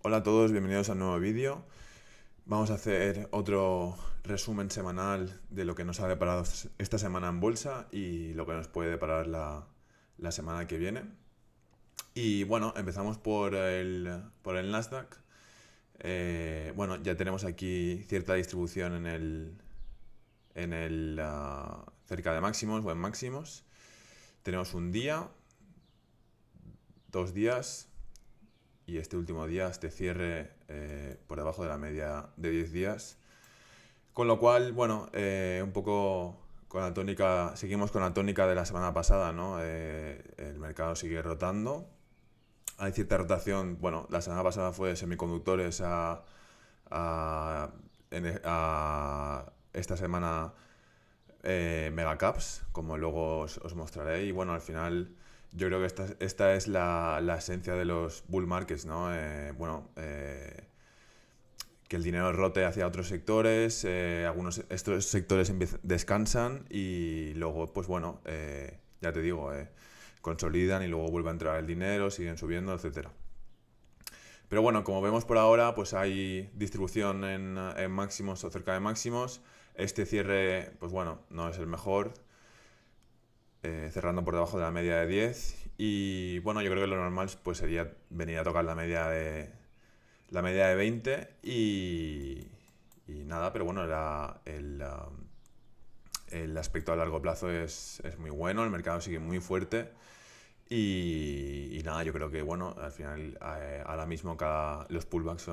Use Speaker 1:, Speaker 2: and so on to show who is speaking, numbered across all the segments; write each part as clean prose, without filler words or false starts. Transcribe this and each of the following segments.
Speaker 1: Hola a todos, bienvenidos al nuevo vídeo. Vamos a hacer otro resumen semanal de lo que nos ha deparado esta semana en bolsa y lo que nos puede deparar la semana que viene. Y bueno, empezamos por el Nasdaq. Bueno, ya tenemos aquí cierta distribución en el cerca de máximos o en máximos. Tenemos un día, 2 días y este último día, este cierre por debajo de la media de 10 días. Con lo cual, bueno, un poco con la tónica, seguimos con la tónica de la semana pasada, ¿no? El mercado sigue rotando. Hay cierta rotación, bueno, la semana pasada fue de semiconductores a esta semana megacaps, como luego os mostraré. Y bueno, al final yo creo que esta es la esencia de los bull markets, ¿no? Que el dinero rote hacia otros sectores, estos sectores descansan y luego, pues bueno, ya te digo, consolidan y luego vuelve a entrar el dinero, siguen subiendo, etcétera. Pero bueno, como vemos por ahora, pues hay distribución en máximos o cerca de máximos. Este cierre, pues bueno, no es el mejor, cerrando por debajo de la media de 10. Y bueno, yo creo que lo normal pues sería venir a tocar la media de 20 y nada, pero bueno, el aspecto a largo plazo es muy bueno, el mercado sigue muy fuerte y nada, yo creo que bueno, al final ahora mismo los pullbacks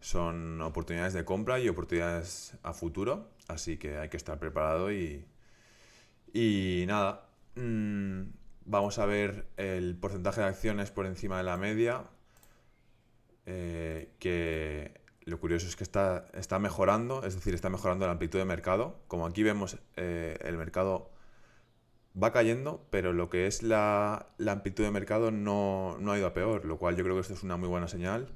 Speaker 1: son oportunidades de compra y oportunidades a futuro, así que hay que estar preparado y nada, vamos a ver el porcentaje de acciones por encima de la media, que lo curioso es que está mejorando, es decir, está mejorando la amplitud de mercado. Como aquí vemos, el mercado va cayendo, pero lo que es la amplitud de mercado no ha ido a peor, lo cual yo creo que esto es una muy buena señal.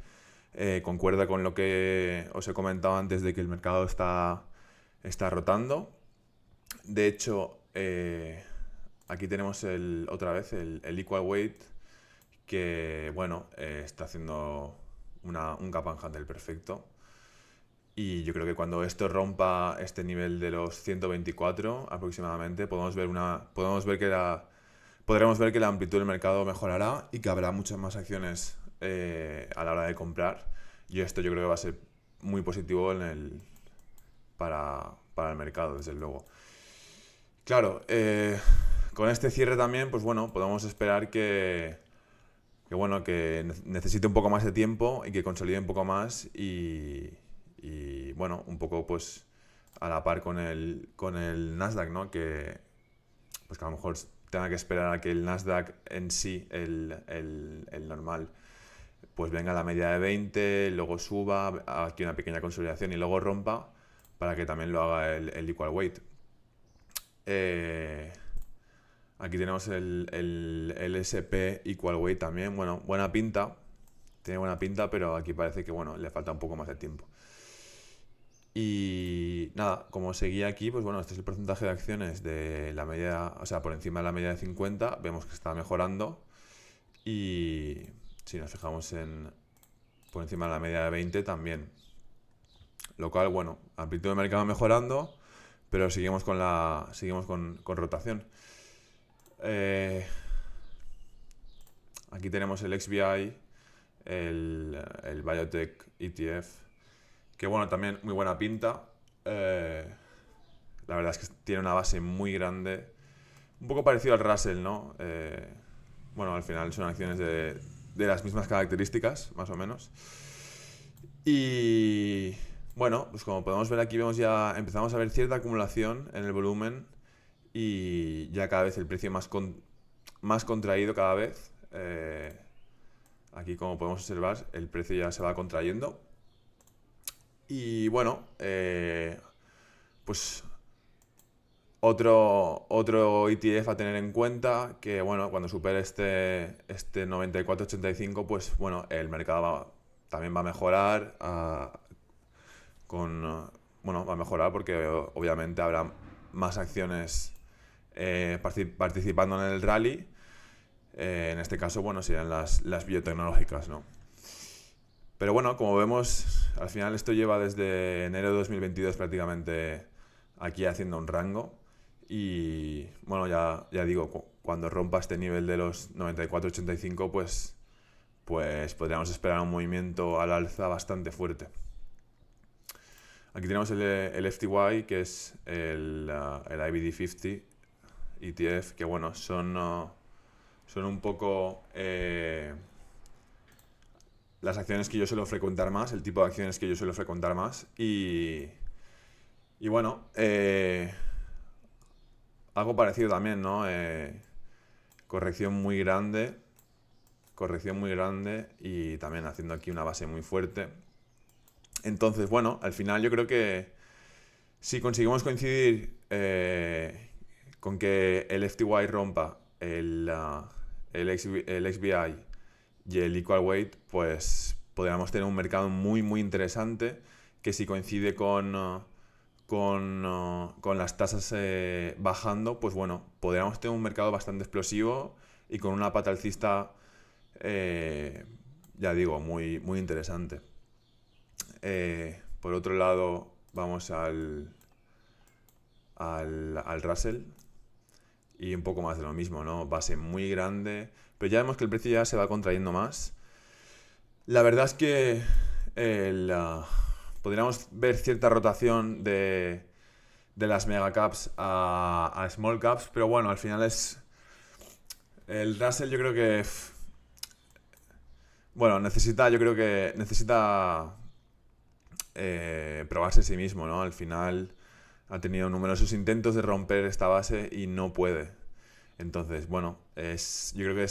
Speaker 1: Concuerda con lo que os he comentado antes de que el mercado está rotando. De hecho, aquí tenemos otra vez el equal weight, que bueno, está haciendo un gap and handle perfecto. Y yo creo que cuando esto rompa este nivel de los 124 aproximadamente, podremos ver que la amplitud del mercado mejorará y que habrá muchas más acciones a la hora de comprar. Y esto yo creo que va a ser muy positivo para el mercado, desde luego. Claro, con este cierre también, pues bueno, podemos esperar que necesite un poco más de tiempo y que consolide un poco más y bueno, un poco pues a la par con el Nasdaq, ¿no? Pues que a lo mejor tenga que esperar a que el Nasdaq en sí, el normal, pues venga a la media de 20, luego suba, haga aquí una pequeña consolidación y luego rompa para que también lo haga el equal weight. Aquí tenemos el SP Equal Weight también. Bueno, buena pinta. Tiene buena pinta, pero aquí parece que bueno, le falta un poco más de tiempo. Y nada, como seguía aquí, pues bueno, este es el porcentaje de acciones de la media, o sea, por encima de la media de 50. Vemos que está mejorando. Y si nos fijamos por encima de la media de 20 también. Lo cual, bueno, amplitud de mercado mejorando, pero seguimos con rotación. Aquí tenemos el XBI, el Biotech ETF, que bueno, también muy buena pinta. La verdad es que tiene una base muy grande, un poco parecido al Russell, ¿no? Bueno, al final son acciones de las mismas características, más o menos. Y bueno, pues como podemos ver aquí, empezamos a ver cierta acumulación en el volumen y ya cada vez el precio más contraído cada vez. Aquí, como podemos observar, el precio ya se va contrayendo. Y bueno, pues otro ETF a tener en cuenta, que bueno, cuando supere este 94.85, pues bueno, el mercado también va a mejorar. Bueno, va a mejorar porque obviamente habrá más acciones participando en el rally. En este caso, bueno, serían las biotecnológicas, ¿no? Pero bueno, como vemos, al final esto lleva desde enero de 2022 prácticamente aquí haciendo un rango. Y bueno, ya digo, cuando rompa este nivel de los 94,85, pues podríamos esperar un movimiento al alza bastante fuerte. Aquí tenemos el FTY, que es el IBD50 ETF, que bueno, son un poco las acciones que yo suelo frecuentar más, el tipo de acciones que yo suelo frecuentar más. Y bueno, algo parecido también, ¿no? Corrección muy grande y también haciendo aquí una base muy fuerte. Entonces, bueno, al final yo creo que si conseguimos coincidir con que el FTY rompa el XBI y el Equal Weight, pues podríamos tener un mercado muy, muy interesante que si coincide con las tasas bajando, pues bueno, podríamos tener un mercado bastante explosivo y con una pata alcista, ya digo, muy, muy interesante. Por otro lado, vamos al Russell y un poco más de lo mismo, ¿no? Base muy grande, pero ya vemos que el precio ya se va contrayendo más. La verdad es que podríamos ver cierta rotación de las mega caps a small caps, pero bueno, al final es el Russell. Yo creo que bueno, yo creo que necesita probarse a sí mismo, ¿no? Al final ha tenido numerosos intentos de romper esta base y no puede. Entonces, bueno, yo creo que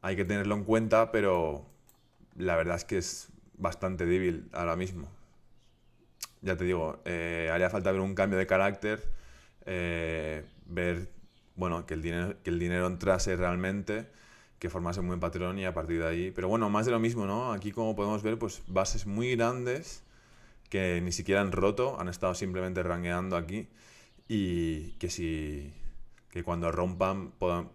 Speaker 1: hay que tenerlo en cuenta, pero la verdad es que es bastante débil ahora mismo. Ya te digo, haría falta ver un cambio de carácter, ver, bueno, que el dinero entrase realmente, que formase un buen patrón y a partir de ahí. Pero bueno, más de lo mismo, ¿no? Aquí, como podemos ver, pues bases muy grandes que ni siquiera han roto, han estado simplemente rangueando aquí y que cuando rompan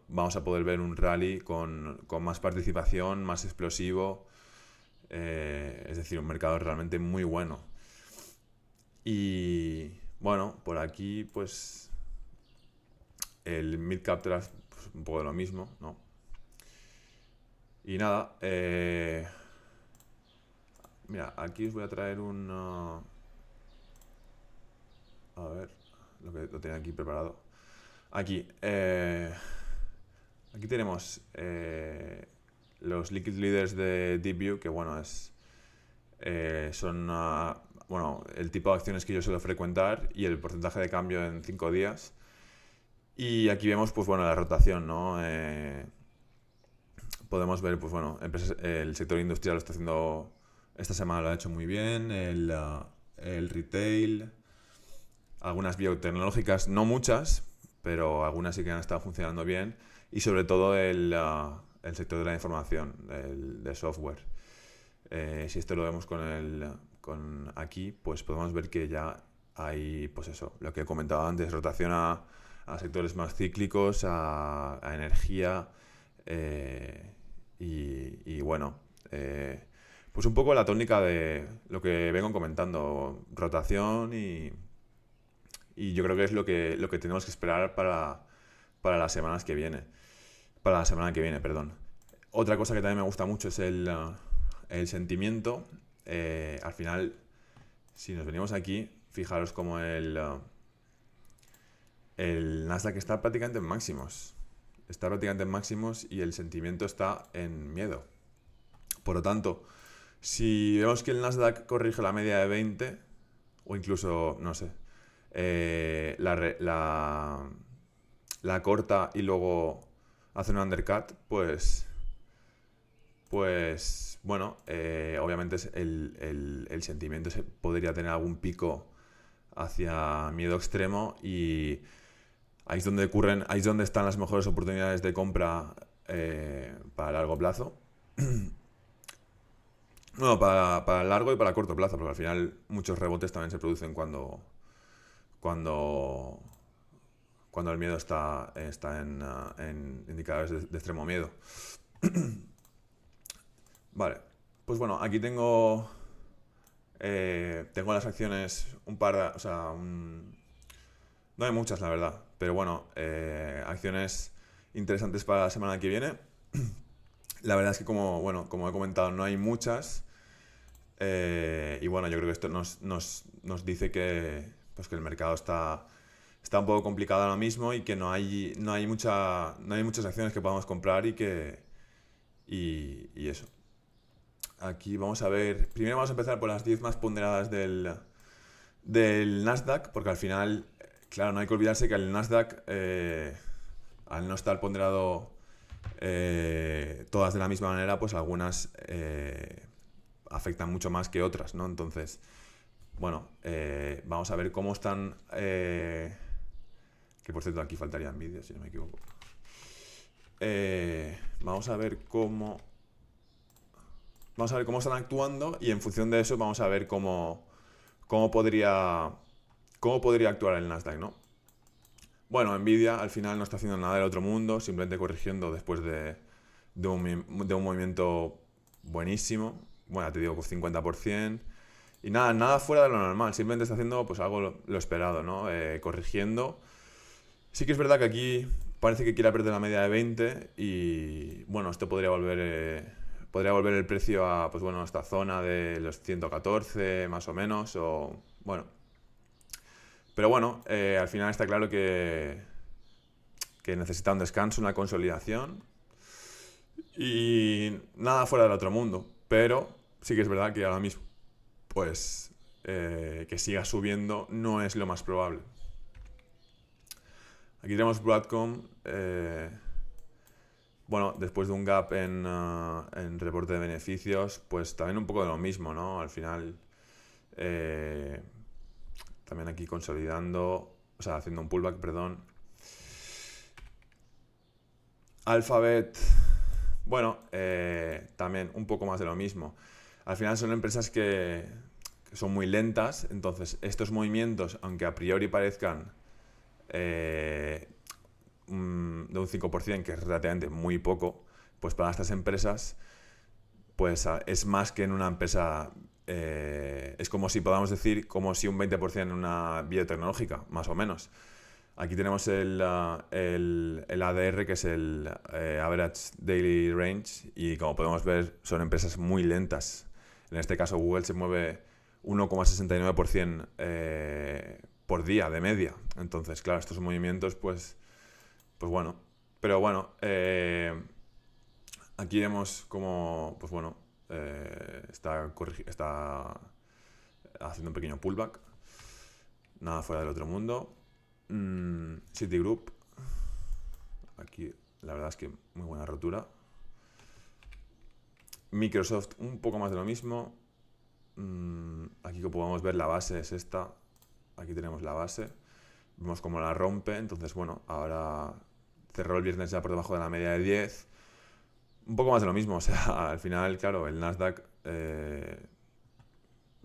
Speaker 1: vamos a poder ver un rally con más participación, más explosivo, es decir, un mercado realmente muy bueno. Y bueno, por aquí pues el Midcap Trust, pues, un poco de lo mismo, ¿no? Y nada, mira, aquí os voy a traer a ver, lo tenía aquí preparado. Aquí, aquí tenemos los liquid leaders de DeepView, que bueno, son bueno, el tipo de acciones que yo suelo frecuentar y el porcentaje de cambio en 5 días. Y aquí vemos, pues bueno, la rotación, ¿no? Podemos ver, pues bueno, el sector industrial lo está haciendo, esta semana lo ha hecho muy bien, el retail, algunas biotecnológicas, no muchas, pero algunas sí que han estado funcionando bien, y sobre todo el sector de la información, de software. Si esto lo vemos con aquí, pues podemos ver que ya hay, pues eso, lo que he comentado antes, rotación a sectores más cíclicos, a energía, y bueno, pues un poco la tónica de lo que vengo comentando, rotación y yo creo que es lo que tenemos que esperar para las semanas que viene. Para la semana que viene, perdón. Otra cosa que también me gusta mucho es el sentimiento. Al final, si nos venimos aquí, fijaros como el Nasdaq está prácticamente en máximos. Está prácticamente en máximos y el sentimiento está en miedo. Por lo tanto, si vemos que el Nasdaq corrige la media de 20, o incluso, no sé, la corta y luego hace un undercut, pues bueno, obviamente el sentimiento podría tener algún pico hacia miedo extremo y ahí es donde están las mejores oportunidades de compra para largo plazo. Bueno, para largo y para corto plazo, porque al final muchos rebotes también se producen cuando, cuando el miedo está en indicadores de extremo miedo. Vale, pues bueno, aquí tengo las acciones un par de, o sea, no hay muchas la verdad, pero bueno, acciones interesantes para la semana que viene. La verdad es que como he comentado, no hay muchas. Y bueno, yo creo que esto nos dice que el mercado está un poco complicado ahora mismo y que no hay muchas acciones que podamos comprar y eso. Aquí vamos a ver, primero vamos a empezar por las 10 más ponderadas del Nasdaq, porque al final, claro, no hay que olvidarse que el Nasdaq, al no estar ponderado todas de la misma manera, pues algunas afectan mucho más que otras, ¿no? Entonces, bueno, vamos a ver cómo están. Que por cierto, aquí faltaría Nvidia, si no me equivoco. Vamos a ver cómo. Vamos a ver cómo están actuando y en función de eso vamos a ver cómo podría, cómo podría actuar el Nasdaq, ¿no? Bueno, Nvidia al final no está haciendo nada del otro mundo, simplemente corrigiendo después de un movimiento buenísimo. Bueno, ya te digo, pues 50%. Y nada fuera de lo normal, simplemente está haciendo pues algo lo esperado, ¿no? Corrigiendo. Sí que es verdad que aquí parece que quiere perder la media de 20 y bueno, esto podría volver el precio a pues bueno, esta zona de los 114 más o menos, o bueno. Pero bueno, al final está claro que necesita un descanso, una consolidación y nada fuera del otro mundo. Pero sí que es verdad que ahora mismo pues que siga subiendo no es lo más probable. Aquí tenemos Broadcom, bueno, después de un gap en reporte de beneficios, pues también un poco de lo mismo, ¿no? Al final, eh, también aquí consolidando, o sea, haciendo un pullback, perdón. Alphabet, bueno, también un poco más de lo mismo. Al final son empresas que son muy lentas, entonces estos movimientos, aunque a priori parezcan de un 5%, que es relativamente muy poco, pues para estas empresas pues es más que en una empresa, es como si podamos decir, como si un 20% en una biotecnológica, más o menos. Aquí tenemos el ADR, que es el Average Daily Range, y como podemos ver, son empresas muy lentas. En este caso, Google se mueve 1,69% por día de media. Entonces, claro, estos movimientos, pues bueno. Pero bueno, aquí vemos como, pues bueno, está haciendo un pequeño pullback. Nada fuera del otro mundo. Citigroup. Aquí la verdad es que muy buena rotura. Microsoft un poco más de lo mismo. Aquí como podemos ver la base es esta. Aquí tenemos la base. Vemos cómo la rompe. Entonces bueno, ahora cerró el viernes ya por debajo de la media de 10. Un poco más de lo mismo. O sea, al final, claro, el Nasdaq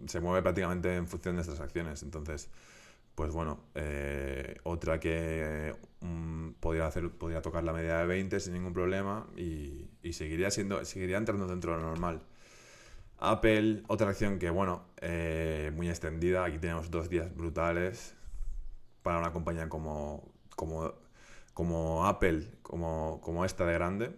Speaker 1: se mueve prácticamente en función de estas acciones. Entonces, pues bueno, otra que podría tocar la media de 20 sin ningún problema y seguiría entrando dentro de lo normal. Apple, otra acción que, bueno, muy extendida. Aquí tenemos 2 días brutales para una compañía como Apple, como esta de grande.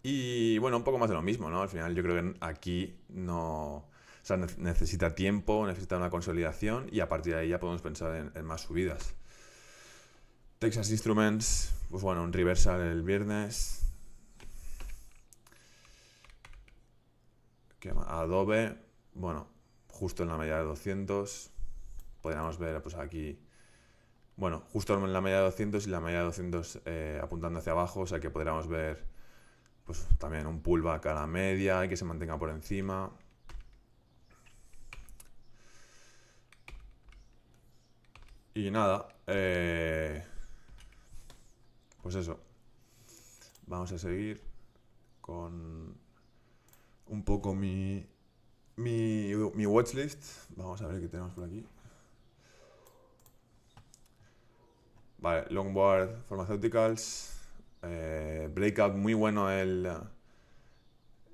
Speaker 1: Y bueno, un poco más de lo mismo, ¿no? Al final yo creo que aquí no. O sea, necesita tiempo, necesita una consolidación y a partir de ahí ya podemos pensar en más subidas. Texas Instruments, pues bueno, un reversal el viernes. Adobe, bueno, justo en la media de 200. Podríamos ver pues aquí, bueno, justo en la media de 200 y la media de 200 apuntando hacia abajo, o sea que podríamos ver pues también un pullback a la media y que se mantenga por encima. Y nada, pues eso. Vamos a seguir con un poco mi watchlist. Vamos a ver qué tenemos por aquí. Vale, Longboard Pharmaceuticals. Breakout muy bueno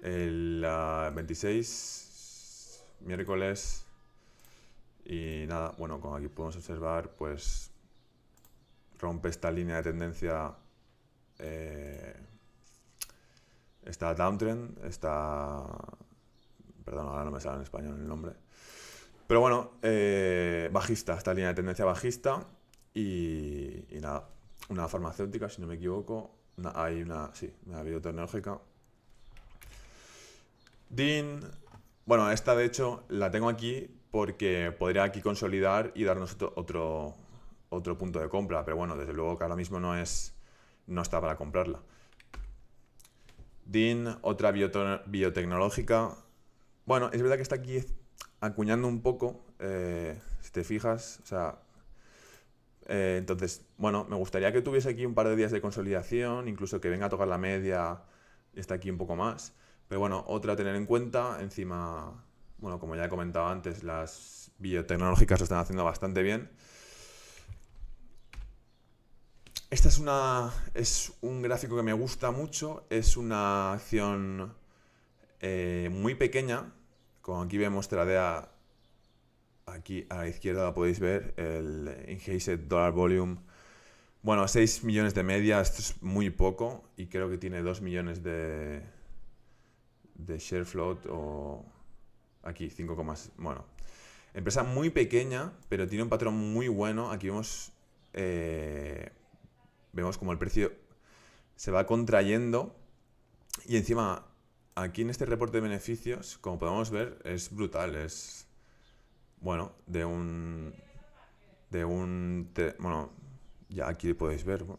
Speaker 1: el 26, miércoles. Y nada, bueno, como aquí podemos observar, pues rompe esta línea de tendencia. Está downtrend, está... Perdón, ahora no me sale en español el nombre. Pero bueno, bajista, esta línea de tendencia bajista. Y nada, una farmacéutica, si no me equivoco. Hay una, sí, una biotecnológica. DIN, bueno, esta de hecho la tengo aquí porque podría aquí consolidar y darnos otro punto de compra. Pero bueno, desde luego que ahora mismo no está para comprarla. DIN, otra biotecnológica. Bueno, es verdad que está aquí acuñando un poco, si te fijas, o sea, entonces, bueno, me gustaría que tuviese aquí un par de días de consolidación, incluso que venga a tocar la media y está aquí un poco más. Pero bueno, otra a tener en cuenta, encima, bueno, como ya he comentado antes, las biotecnológicas lo están haciendo bastante bien. Esta es un gráfico que me gusta mucho, es una acción muy pequeña, como aquí vemos tradea, aquí a la izquierda lo podéis ver, el Increased Dollar Volume. Bueno, 6 millones de media, esto es muy poco y creo que tiene 2 millones de share float o aquí 5, bueno, empresa muy pequeña, pero tiene un patrón muy bueno. Aquí vemos como el precio se va contrayendo y encima aquí en este reporte de beneficios, como podemos ver, es brutal, es bueno, bueno, ya aquí podéis ver, un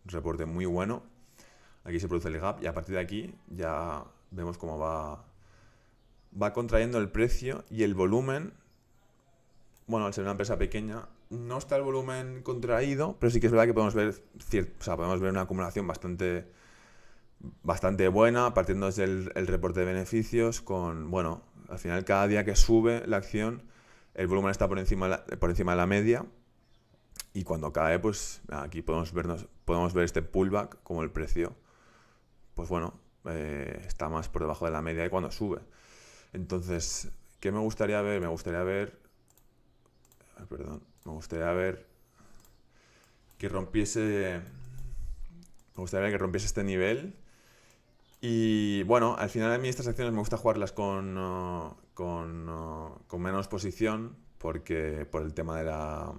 Speaker 1: reporte muy bueno. Aquí se produce el gap y a partir de aquí ya vemos cómo va contrayendo el precio y el volumen. Bueno, al ser una empresa pequeña, no está el volumen contraído, pero sí que es verdad que podemos ver, podemos ver una acumulación bastante buena, partiendo desde el reporte de beneficios, bueno, al final cada día que sube la acción, el volumen está por encima de la media, y cuando cae, pues aquí podemos ver este pullback, como el precio, pues bueno, está más por debajo de la media de cuando sube. Entonces, ¿qué me gustaría ver? Me gustaría ver que rompiese este nivel. Y bueno, al final a mí estas acciones me gusta jugarlas con menos posición porque por el tema de la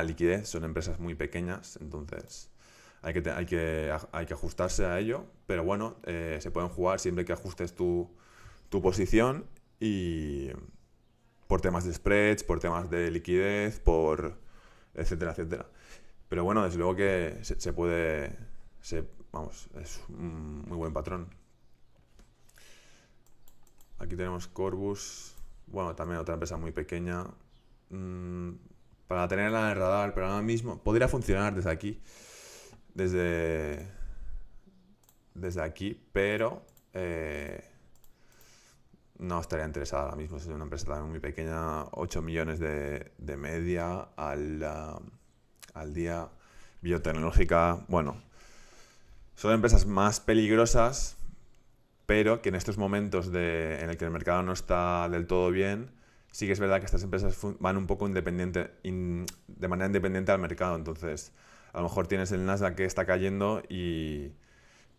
Speaker 1: liquidez, son empresas muy pequeñas, entonces hay que ajustarse a ello, pero bueno, se pueden jugar siempre que ajustes tu posición y por temas de spreads, por temas de liquidez, etcétera, etcétera. Pero bueno, desde luego que se puede, vamos, es un muy buen patrón. Aquí tenemos Corbus, bueno, también otra empresa muy pequeña, para tenerla en el radar, pero ahora mismo podría funcionar desde aquí, desde aquí, pero no estaría interesada ahora mismo. Es una empresa también muy pequeña, 8 millones de media al día, biotecnológica. Bueno, son empresas más peligrosas, pero que en estos momentos en el que el mercado no está del todo bien, sí que es verdad que estas empresas van un poco de manera independiente al mercado. Entonces, a lo mejor tienes el Nasdaq que está cayendo y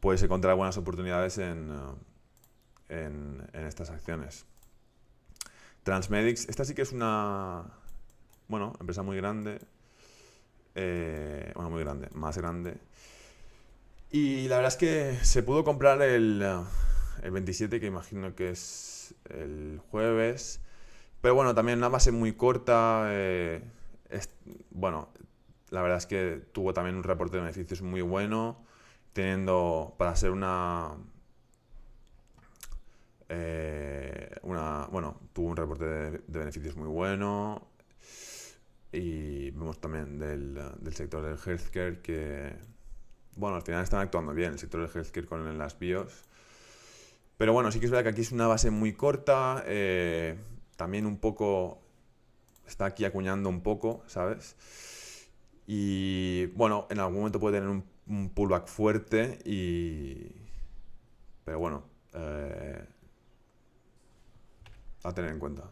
Speaker 1: puedes encontrar buenas oportunidades en estas acciones. Transmedics, esta sí que es una, bueno, empresa muy grande, muy grande, más grande. Y la verdad es que se pudo comprar el 27, que imagino que es el jueves. Pero bueno, también una base muy corta. Bueno, la verdad es que tuvo también un reporte de beneficios muy bueno, para ser bueno, tuvo un reporte de beneficios muy bueno. Y vemos también del sector del healthcare que, bueno, al final están actuando bien el sector del healthcare con las bios. Pero bueno, sí que es verdad que aquí es una base muy corta, también un poco, está aquí acuñando un poco, ¿sabes? Y bueno, en algún momento puede tener un pullback fuerte, Pero bueno, a tener en cuenta.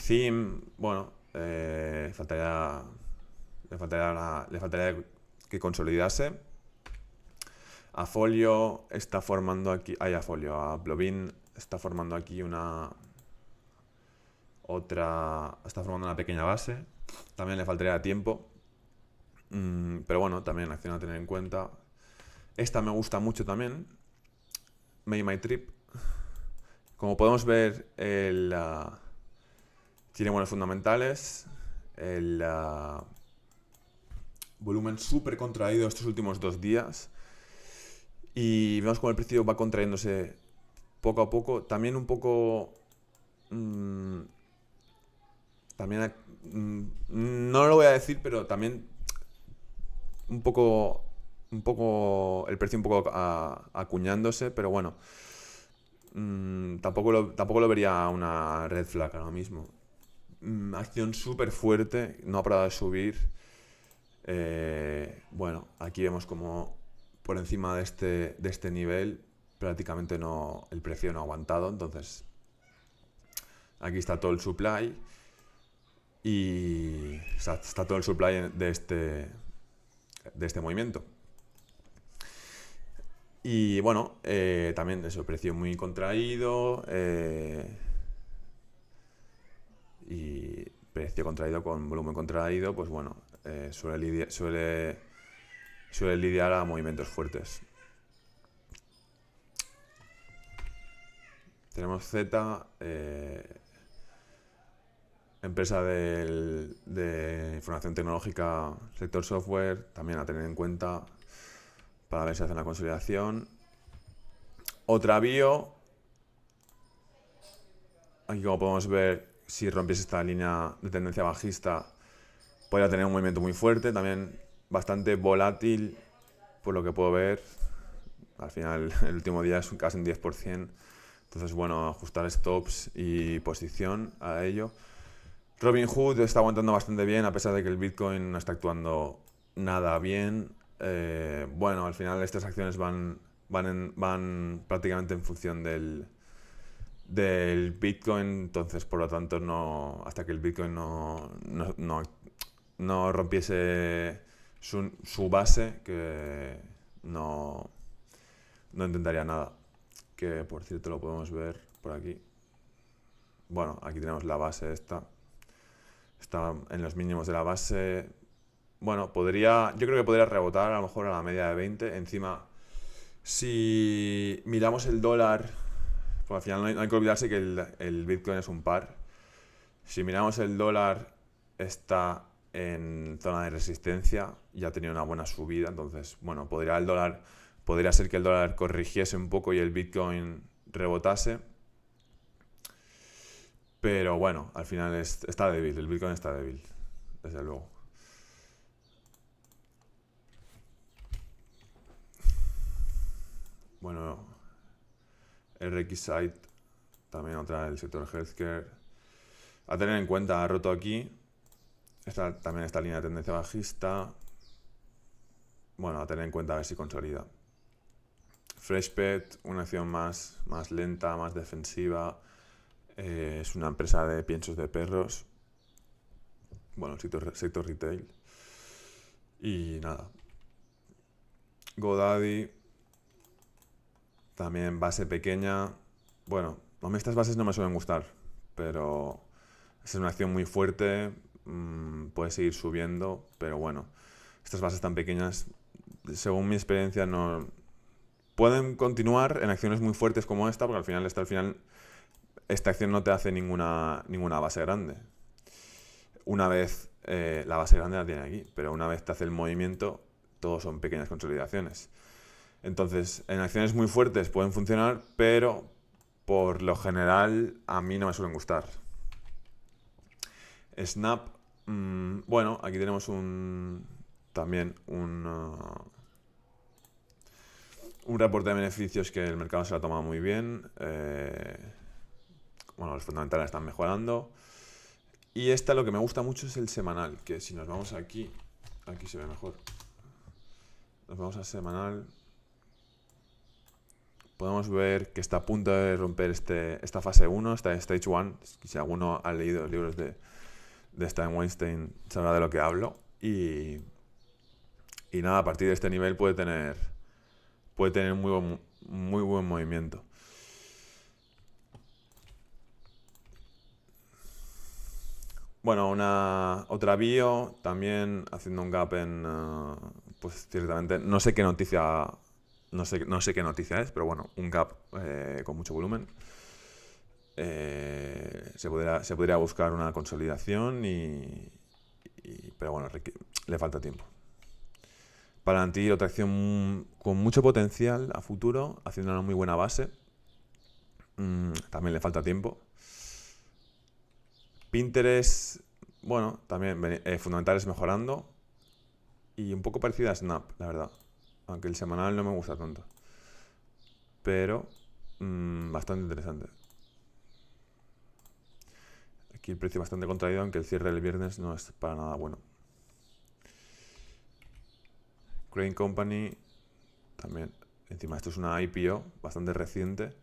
Speaker 1: Theme, bueno, le faltaría que consolidase. A Folio está formando aquí, a Blovin está formando aquí está formando una pequeña base. También le faltaría tiempo. Pero bueno, también acción a tener en cuenta. Esta me gusta mucho también. Make My Trip. Como podemos ver, tiene buenos fundamentales. El volumen súper contraído estos últimos 2 días. Y vemos cómo el precio va contrayéndose poco a poco. También un poco... no lo voy a decir, pero también un poco el precio un poco acuñándose, pero bueno, tampoco lo vería una red flag ahora mismo. Acción súper fuerte, no ha parado de subir. Bueno, aquí vemos como por encima de este nivel prácticamente el precio no ha aguantado, entonces aquí está todo el supply y está todo el supply de este movimiento. Y bueno, también eso, precio muy contraído y precio contraído con volumen contraído, pues bueno, suele lidiar a movimientos fuertes. Tenemos Z, empresa de información tecnológica, sector software, también a tener en cuenta para ver si hacen la consolidación. Otra bio, aquí como podemos ver, si rompiese esta línea de tendencia bajista, podría tener un movimiento muy fuerte, también bastante volátil, por lo que puedo ver. Al final, el último día es casi un 10%. Entonces, bueno, ajustar stops y posición a ello. Robinhood está aguantando bastante bien, a pesar de que el Bitcoin no está actuando nada bien. Bueno, al final estas acciones van prácticamente en función del Bitcoin, entonces por lo tanto hasta que el Bitcoin no rompiese su base, que no intentaría nada. Que por cierto lo podemos ver por aquí. Bueno, aquí tenemos la base esta. Está en los mínimos de la base. Bueno, yo creo que podría rebotar a lo mejor a la media de 20. Encima, si miramos el dólar, pues al final no hay que olvidarse que el Bitcoin es un par. Si miramos el dólar, está en zona de resistencia y ha tenido una buena subida. Entonces, bueno, podría ser que el dólar corrigiese un poco y el Bitcoin rebotase. Pero bueno, al final está débil, el Bitcoin está débil, desde luego. Bueno, RxSight, también otra del sector healthcare. A tener en cuenta, ha roto aquí. También esta línea de tendencia bajista. Bueno, a tener en cuenta a ver si consolida. Freshpet, una acción más lenta, más defensiva. Es una empresa de piensos de perros. Bueno, sector retail. Y nada. GoDaddy, también base pequeña. Bueno, a mí estas bases no me suelen gustar, pero es una acción muy fuerte. Puede seguir subiendo, pero bueno, estas bases tan pequeñas, según mi experiencia, no pueden continuar en acciones muy fuertes como esta, porque al final esta acción no te hace ninguna base grande. Una vez la base grande la tiene aquí, pero una vez te hace el movimiento, todos son pequeñas consolidaciones. Entonces, en acciones muy fuertes pueden funcionar, pero por lo general a mí no me suelen gustar. Snap, bueno, aquí tenemos también un reporte de beneficios que el mercado se lo ha tomado muy bien. Bueno, los fundamentales están mejorando. Y lo que me gusta mucho es el semanal, que si nos vamos aquí se ve mejor. Nos vamos al semanal. podemos ver que está a punto de romper esta fase 1, esta Stage 1. Si alguno ha leído los libros de Stein Weinstein sabrá de lo que hablo. Y nada, a partir de este nivel puede tener muy buen movimiento. Bueno, otra bio, también haciendo un gap en, pues ciertamente, no sé qué noticia es, pero bueno, un gap con mucho volumen. Se podría buscar una consolidación pero bueno, le falta tiempo. Palantir, otra acción con mucho potencial a futuro, haciendo una muy buena base. También le falta tiempo. Pinterest, bueno, también fundamentales mejorando. Y un poco parecida a Snap, la verdad. Aunque el semanal no me gusta tanto. Pero bastante interesante. Aquí el precio bastante contraído, aunque el cierre del viernes no es para nada bueno. Crane Company, también. Encima esto es una IPO bastante reciente.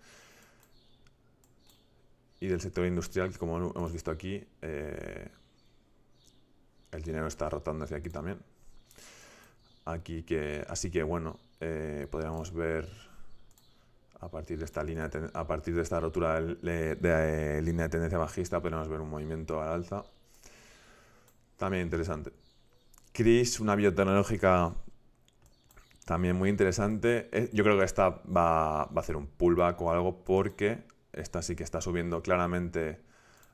Speaker 1: Y del sector industrial, que como hemos visto aquí, el dinero está rotando hacia aquí también. Así que bueno, podríamos ver a partir de esta rotura de línea de tendencia bajista, podríamos ver un movimiento al alza. También interesante. Cris, una biotecnológica también muy interesante. Yo creo que esta va a hacer un pullback o algo, porque esta sí que está subiendo claramente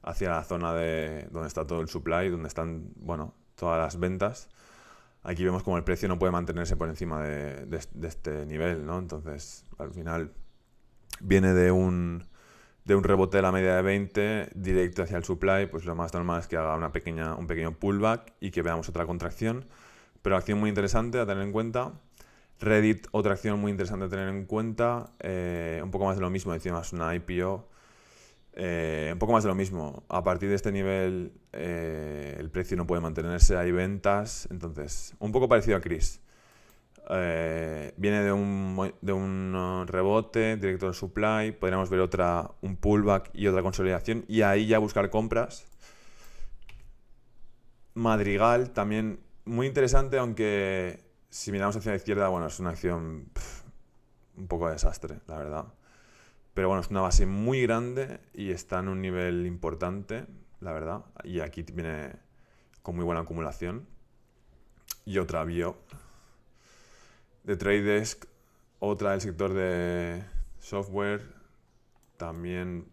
Speaker 1: hacia la zona de donde está todo el supply, donde están, bueno, todas las ventas. Aquí vemos como el precio no puede mantenerse por encima de este nivel, ¿no? Entonces, al final viene de un rebote de la media de 20 directo hacia el supply, pues lo más normal es que haga un pequeño pullback y que veamos otra contracción. Pero acción muy interesante a tener en cuenta. Reddit, otra acción muy interesante a tener en cuenta. Un poco más de lo mismo, decíamos, una IPO. Un poco más de lo mismo. A partir de este nivel el precio no puede mantenerse, hay ventas. Entonces, un poco parecido a Cris. Viene de un rebote directo al supply. Podríamos ver un pullback y otra consolidación. Y ahí ya buscar compras. Madrigal, también muy interesante, aunque si miramos hacia la izquierda, bueno, es una acción un poco de desastre, la verdad. Pero bueno, es una base muy grande y está en un nivel importante, la verdad. Y aquí viene con muy buena acumulación. Y otra bio de Trade Desk, otra del sector de software, también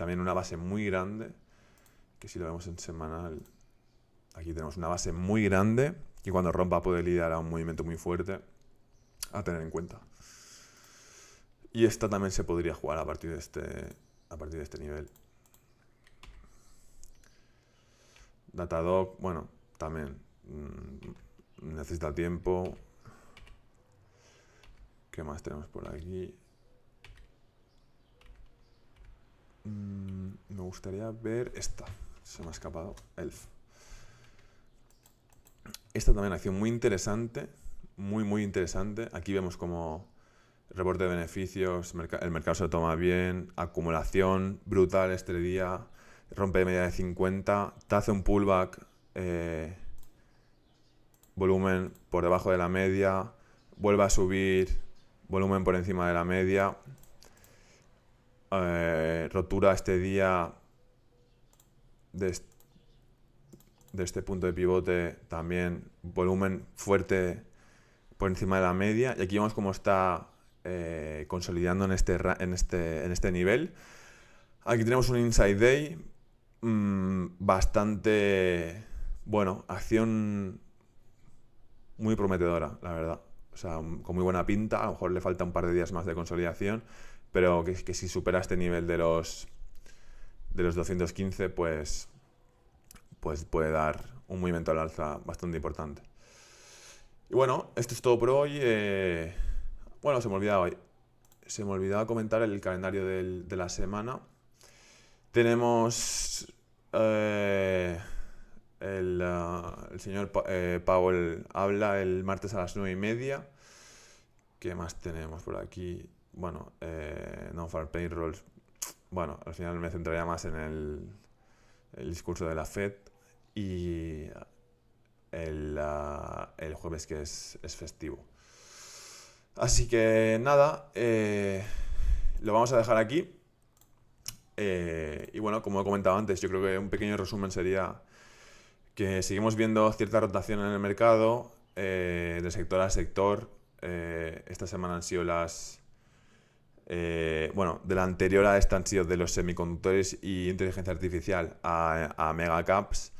Speaker 1: una base muy grande, que si lo vemos en semanal, aquí tenemos una base muy grande que cuando rompa puede lidiar a un movimiento muy fuerte a tener en cuenta. Y esta también se podría jugar a partir de este nivel. Datadog, bueno, también necesita tiempo. ¿Qué más tenemos por aquí? Me gustaría ver esta. Se me ha escapado. Elf. Esta también acción muy interesante. Muy interesante. Aquí vemos como reporte de beneficios, el mercado se lo toma bien, acumulación brutal este día, rompe de media de 50, te hace un pullback, volumen por debajo de la media, vuelve a subir, volumen por encima de la media, rotura este día de este punto de pivote, también volumen fuerte por encima de la media, y aquí vemos cómo está consolidando en este nivel. Aquí tenemos un inside day bastante, bueno, acción muy prometedora, la verdad. O sea, con muy buena pinta. A lo mejor le falta un par de días más de consolidación, pero que si supera este nivel de los 215, pues puede dar un movimiento al alza bastante importante. Y bueno, esto es todo por hoy. Bueno, se me olvidaba comentar el calendario de la semana. Tenemos el señor Powell habla el martes a las 9:30. ¿Qué más tenemos por aquí? bueno, non-farm payrolls, bueno, al final me centraría más en el discurso de la Fed y el jueves que es festivo. Así que nada, lo vamos a dejar aquí. Y bueno, como he comentado antes, yo creo que un pequeño resumen sería que seguimos viendo cierta rotación en el mercado, de sector a sector. Esta semana han sido bueno, de la anterior a esta han sido de los semiconductores y inteligencia artificial a megacaps.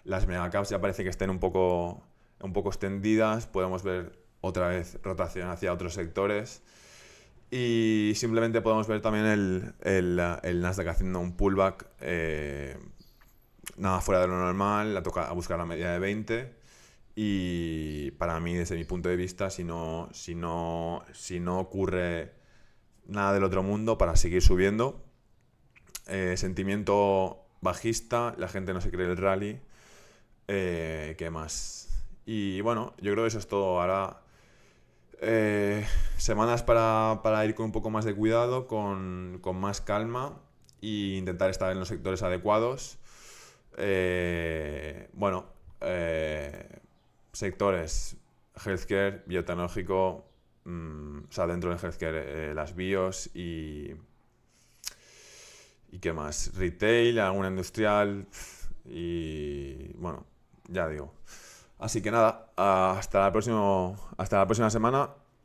Speaker 1: Las megacaps ya parece que estén un poco extendidas. Podemos ver otra vez rotación hacia otros sectores. Y simplemente podemos ver también el Nasdaq haciendo un pullback, nada fuera de lo normal, a buscar la media de 20. Y para mí, desde mi punto de vista, si no ocurre nada del otro mundo, para seguir subiendo. Sentimiento bajista, la gente no se cree el rally. ¿Qué más? Y bueno, yo creo que eso es todo. Ahora, semanas para ir con un poco más de cuidado, con más calma e intentar estar en los sectores adecuados. Bueno, sectores: healthcare, biotecnológico, o sea, dentro del healthcare, las bios y qué más, retail, alguna industrial y bueno, ya digo. Así que nada, hasta la próxima semana